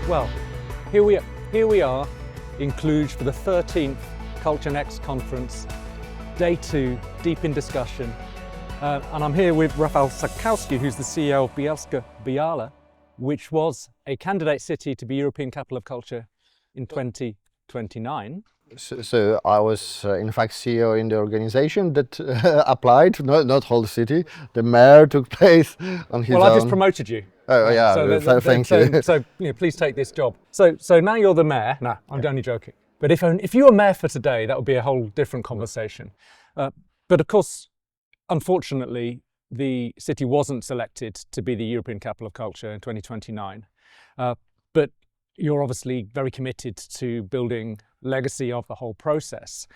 Well, here we are in Cluj for the 13th Culture Next conference, day 2, deep in discussion. And I'm here with Rafal Sakowski, who's the CEO of Bielska Biala, which was a candidate city to be European Capital of Culture in 2029. So I was in fact CEO in the organization that applied, not whole city. The mayor took place on his own. Well, I just promoted you. Oh yeah, thank you. So please take this job. So now you're the mayor. No, I'm only joking. But if you were mayor for today, that would be a whole different conversation. But of course, unfortunately, the city wasn't selected to be the European Capital of Culture in 2029. But you're obviously very committed to building legacy of the whole process.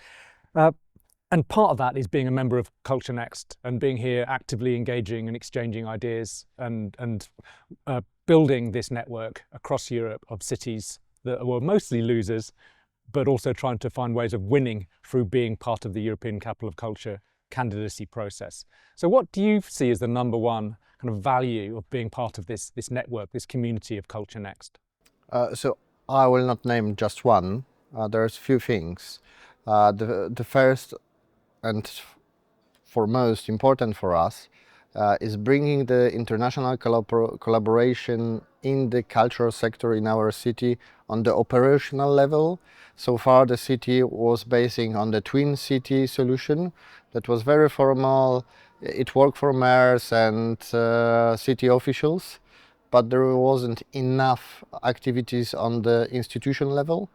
And part of that is being a member of Culture Next and being here actively engaging and exchanging ideas and building this network across Europe of cities that were mostly losers, but also trying to find ways of winning through being part of the European Capital of Culture candidacy process. So what do you see as the number one kind of value of being part of this network, this community of Culture Next? So I will not name just one. There's few things. The first and foremost important for us is bringing the international collaboration in the cultural sector in our city on the operational level. So far the city was basing on the twin city solution that was very formal. It worked for mayors and city officials, but there wasn't enough activities on the institution level.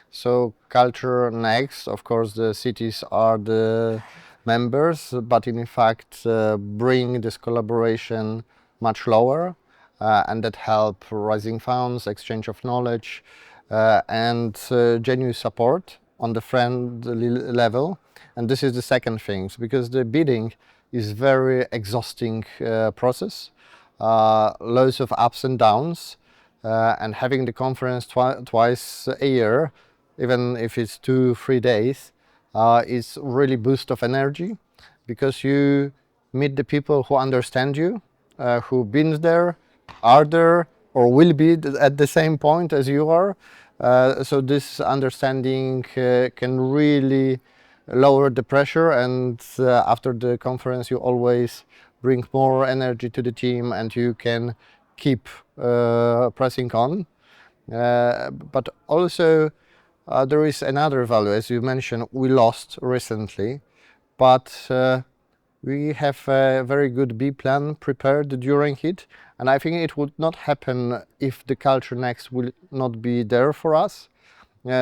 So Culture Next, of course the cities are the members, but in fact bring this collaboration much lower and that help raising funds, exchange of knowledge and genuine support on the friendly level. And this is the second thing, because the bidding is very exhausting process. Loads of ups and downs, and having the conference twice a year, even if it's 2-3 days, is really boost of energy, because you meet the people who understand you, who've been there, are there, or will be at the same point as you are. So this understanding can really lower the pressure, and after the conference you always bring more energy to the team and you can keep pressing on. But also there is another value, as you mentioned, we lost recently, but we have a very good B plan prepared during it, and I think it would not happen if the Culture Next will not be there for us.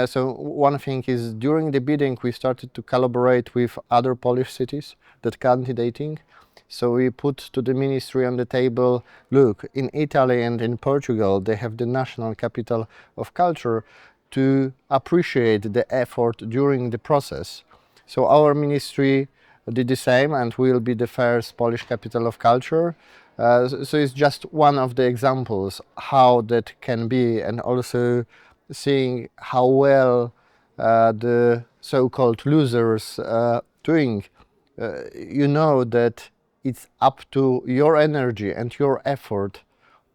So one thing is, during the bidding we started to collaborate with other Polish cities that candidating. So we put to the ministry on the table, look, in Italy and in Portugal they have the national capital of culture, to appreciate the effort during the process. So our ministry did the same, and will be the first Polish capital of culture. So it's just one of the examples how that can be, and also seeing how well the so-called losers doing. You know that it's up to your energy and your effort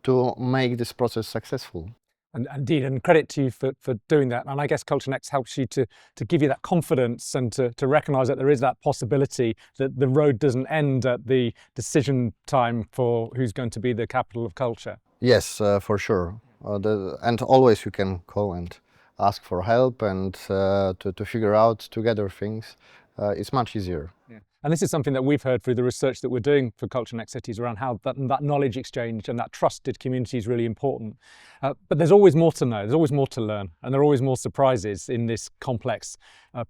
to make this process successful. And indeed, and credit to you for doing that. And I guess Culture Next helps you to give you that confidence and to recognise that there is that possibility that the road doesn't end at the decision time for who's going to be the capital of culture. Yes, for sure. And always you can call and ask for help and to figure out together things. It's much easier. Yeah. And this is something that we've heard through the research that we're doing for Culture Next Cities around how that knowledge exchange and that trusted community is really important. But there's always more to know, there's always more to learn, and there are always more surprises in this complex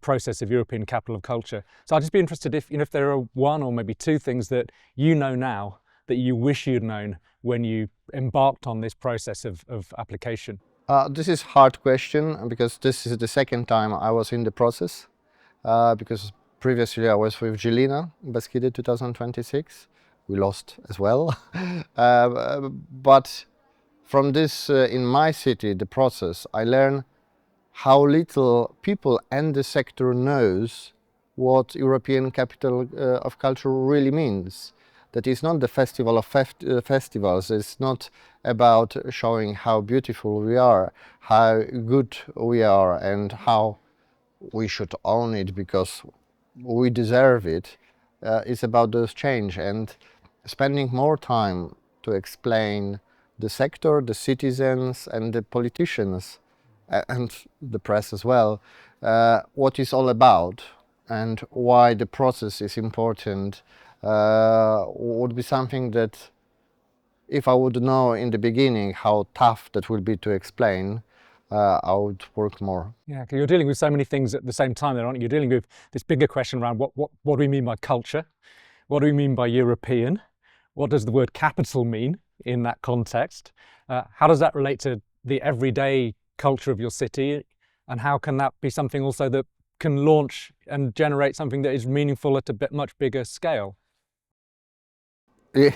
process of European Capital of Culture. So I'd just be interested if there are one or maybe two things that you know now that you wish you'd known when you embarked on this process of application. This is a hard question, because this is the second time I was in the process, because previously I was with Jelena, Beskid 2026. We lost as well. But from this, in my city, the process, I learned how little people and the sector knows what European Capital of Culture really means. that it's not the festival of festivals. It's not about showing how beautiful we are, how good we are, and how we should own it because we deserve it. It's about those change and spending more time to explain the sector, the citizens, and the politicians, and the press as well, what it's all about and why the process is important. Would be something that, if I would know in the beginning how tough that will be to explain, I would work more. Yeah, because you're dealing with so many things at the same time there, aren't you? You're dealing with this bigger question around what do we mean by culture? What do we mean by European? What does the word capital mean in that context? How does that relate to the everyday culture of your city? And how can that be something also that can launch and generate something that is meaningful at a much bigger scale?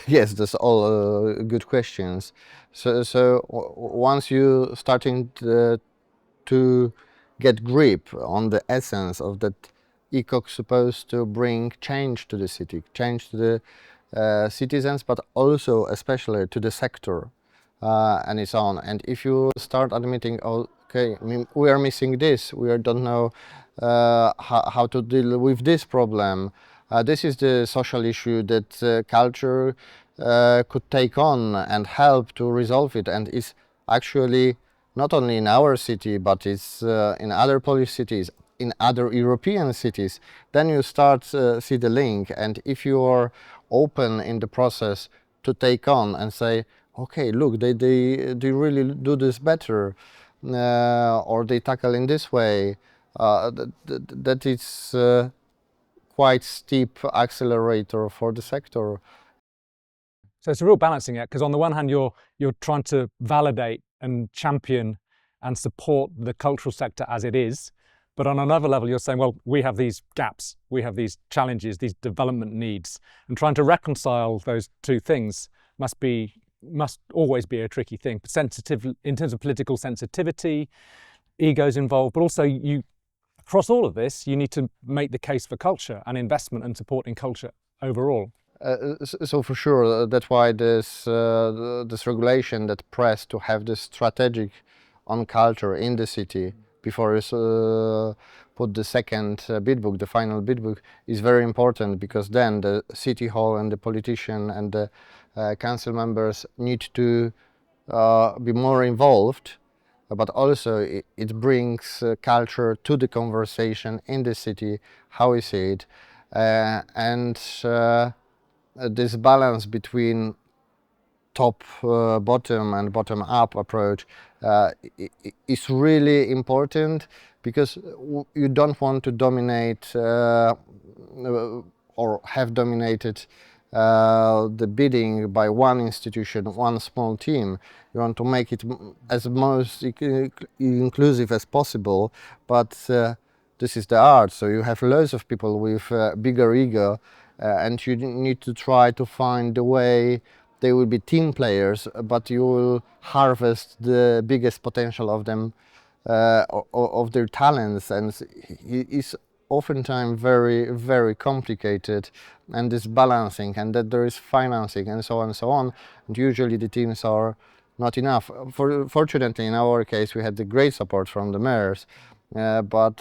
Yes, that's all good questions. Once you starting to get grip on the essence of that ECoC supposed to bring change to the city, change to the citizens, but also especially to the sector and it's on. And if you start admitting, okay, we are missing this, we don't know how to deal with this problem. This is the social issue that culture could take on and help to resolve it, and is actually not only in our city, but it's in other Polish cities, in other European cities. Then you start see the link, and if you are open in the process to take on and say, okay, look, they really do this better, or they tackle in this way, that is quite steep accelerator for the sector. So it's a real balancing act, because on the one hand you're trying to validate and champion and support the cultural sector as it is, but on another level you're saying, well, we have these gaps, we have these challenges, these development needs, and trying to reconcile those two things must always be a tricky thing. Sensitive in terms of political sensitivity, egos involved, but also across all of this you need to make the case for culture and investment and supporting culture overall. So for sure, that's why this regulation that press to have this strategic on culture in the city before you put the second bid book, the final bid book, is very important, because then the city hall and the politician and the council members need to be more involved, but also it brings culture to the conversation in the city, how we see it, and this balance between top bottom and bottom up approach is really important, because you don't want to dominate or have dominated the bidding by one institution, one small team. You want to make it as most inclusive as possible, but this is the art. So you have loads of people with bigger ego, and you need to try to find the way they will be team players, but you will harvest the biggest potential of them, of their talents, and it's oftentimes very, very complicated, and this balancing, and that there is financing and so on and so on, and usually the teams are not enough. Fortunately, in our case, we had the great support from the mayors, but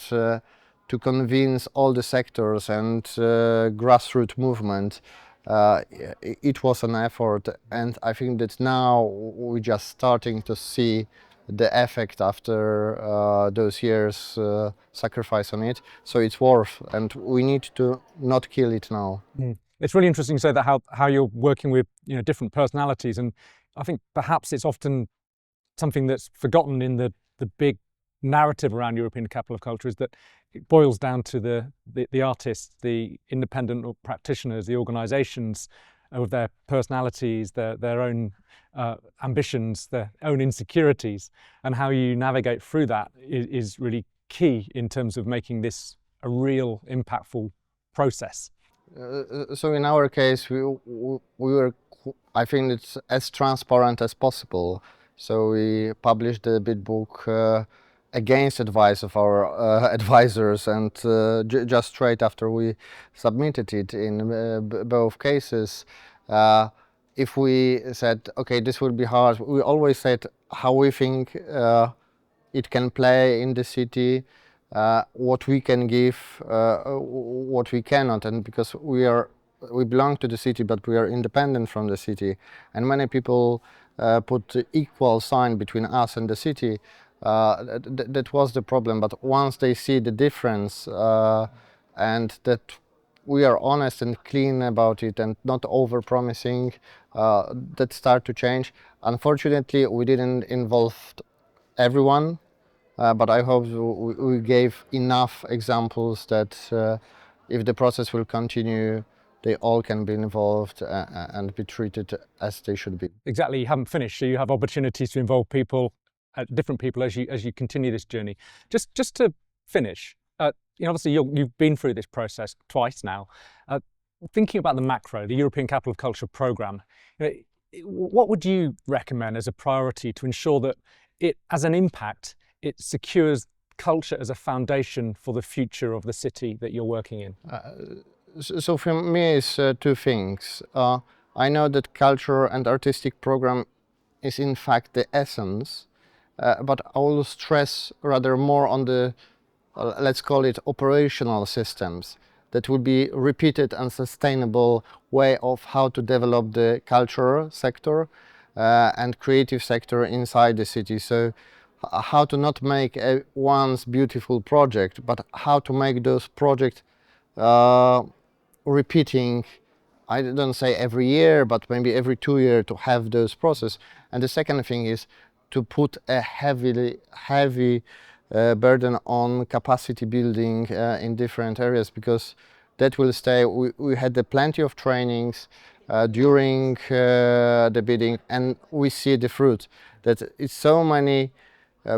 to convince all the sectors and grassroots movement, it was an effort, and I think that now we're just starting to see the effect after those years sacrifice on it. So it's worth, and we need to not kill it now. It's really interesting to say that how you're working with different personalities, and I think perhaps it's often something that's forgotten in the big narrative around European Capital of Culture, is that it boils down to the artists, the independent practitioners, the organisations, with their personalities, their own ambitions, their own insecurities, and how you navigate through that is really key in terms of making this a real impactful process. So in our case, we were, I think it's as transparent as possible. So we published the bid book against advice of our advisors, and just straight after we submitted it in both cases. If we said, okay, this will be hard, we always said how we think it can play in the city, what we can give, what we cannot, and because we belong to the city, but we are independent from the city, and many people put the equal sign between us and the city. That was the problem. But once they see the difference and that we are honest and clean about it and not over-promising, that start to change. Unfortunately, we didn't involve everyone, but I hope we gave enough examples that if the process will continue, they all can be involved and be treated as they should be. Exactly, you haven't finished, so you have opportunities to involve people, different people, as you continue this journey. Just to finish, obviously you've been through this process twice now. Thinking about the macro, the European Capital of Culture programme, what would you recommend as a priority to ensure that it, as an impact, it secures culture as a foundation for the future of the city that you're working in? So for me, it's two things. I know that culture and artistic program is in fact the essence, but I will stress rather more on the, let's call it operational systems, that will be repeated and sustainable way of how to develop the culture sector and creative sector inside the city. So how to not make a once beautiful project, but how to make those projects repeating, I don't say every year, but maybe every 2 years to have those process. And the second thing is to put a heavy burden on capacity building in different areas, because that will stay. We had plenty of trainings during the bidding, and we see the fruit that it's so many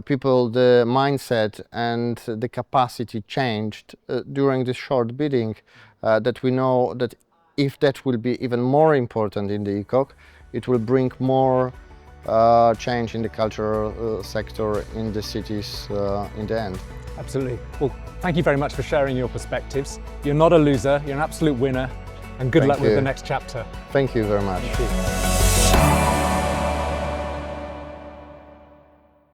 people, the mindset and the capacity changed during this short bidding, that we know that if that will be even more important in the ECoC, it will bring more change in the cultural sector in the cities in the end. Absolutely. Well, thank you very much for sharing your perspectives. You're not a loser, you're an absolute winner, and good luck with the next chapter. Thank you very much. Thank you.